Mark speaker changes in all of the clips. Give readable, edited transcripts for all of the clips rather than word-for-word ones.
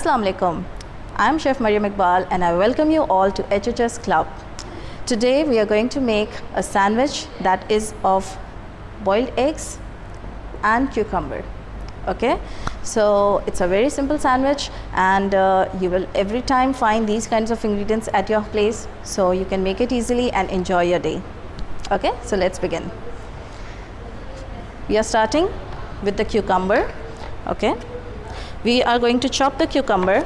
Speaker 1: Assalamu alaikum. I'm Chef Marium Iqbal and I welcome you all to HHS Club. Today we are going to make a sandwich that is of boiled eggs and cucumber. Okay, so it's a very simple sandwich and you will every time find these kinds of ingredients at your place, so you can make it easily and enjoy your day. Okay, so let's begin. We are starting with the cucumber. Okay, we are going to chop the cucumber.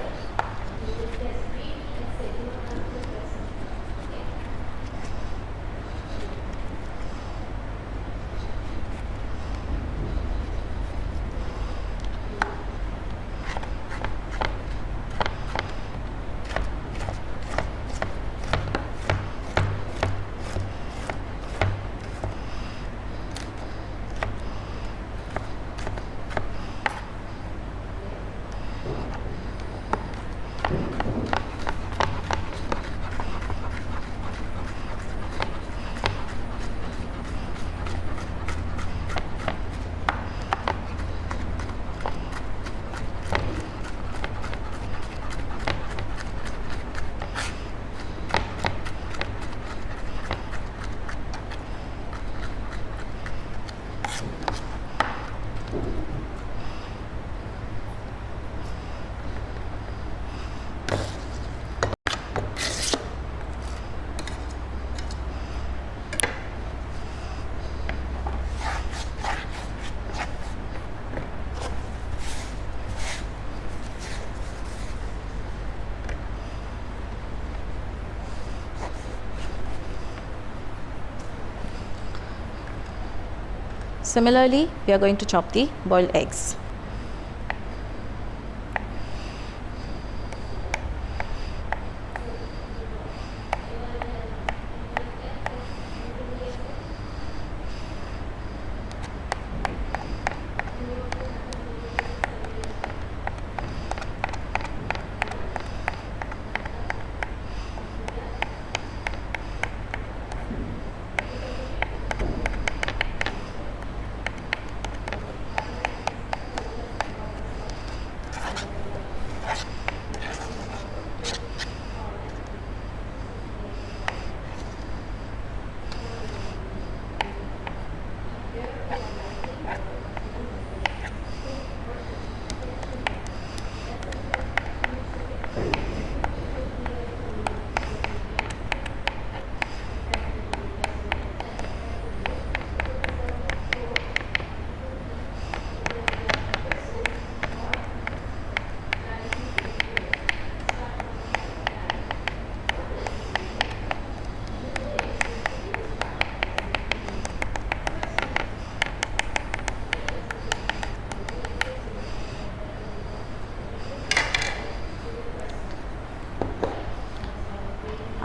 Speaker 1: Similarly, we are going to chop the boiled eggs.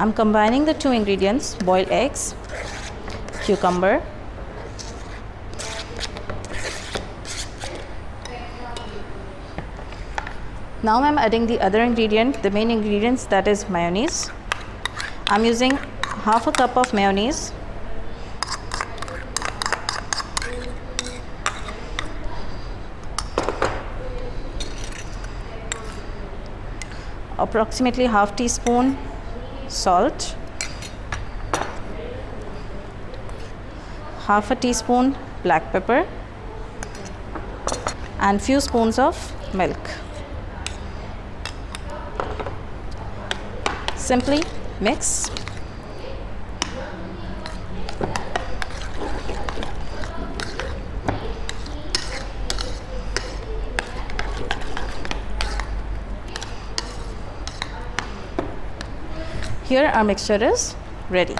Speaker 1: I'm combining the two ingredients, boiled eggs, cucumber, now I'm adding the other ingredient, the main ingredients, that is mayonnaise. I'm using half a cup of mayonnaise. Approximately half teaspoon salt, half a teaspoon black pepper, and few spoons of milk. Simply mix. Here our mixture is ready.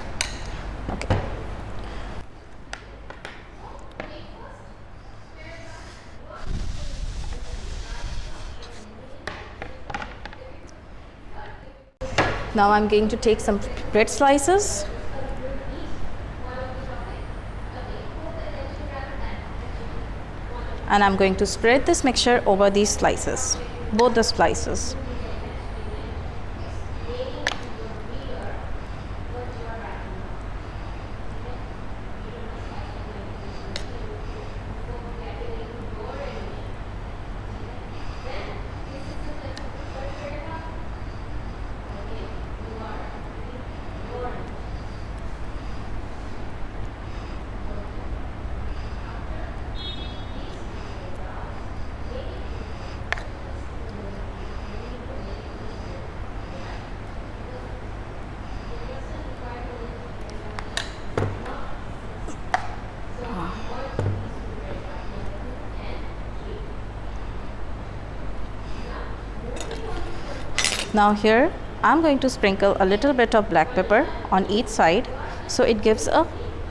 Speaker 1: Okay. Now I'm going to take some bread slices and I'm going to spread this mixture over these slices, both the slices. Now here I'm going to sprinkle a little bit of black pepper on each side so it gives a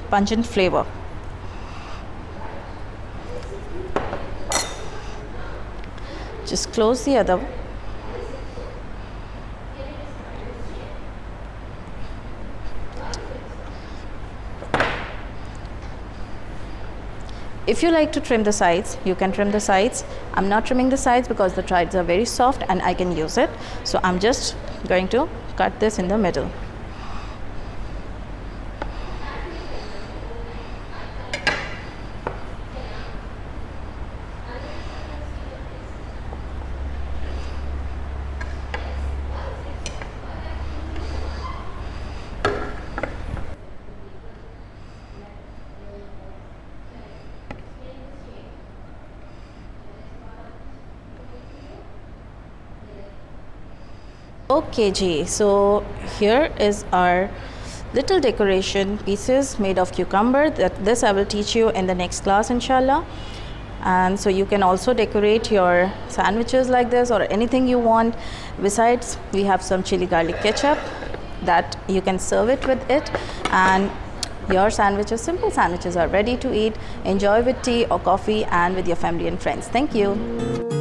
Speaker 1: pungent flavor. Just close the other. If you like to trim the sides, you can trim the sides. I'm not trimming the sides because the sides are very soft and I can use it. So I'm just going to cut this in the middle. Okay ji, so here is our little decoration pieces made of cucumber. This I will teach you in the next class inshallah. And so you can also decorate your sandwiches like this or anything you want. Besides, we have some chili garlic ketchup that you can serve it with it, and your sandwiches, simple sandwiches, are ready to eat. Enjoy with tea or coffee and with your family and friends. Thank you.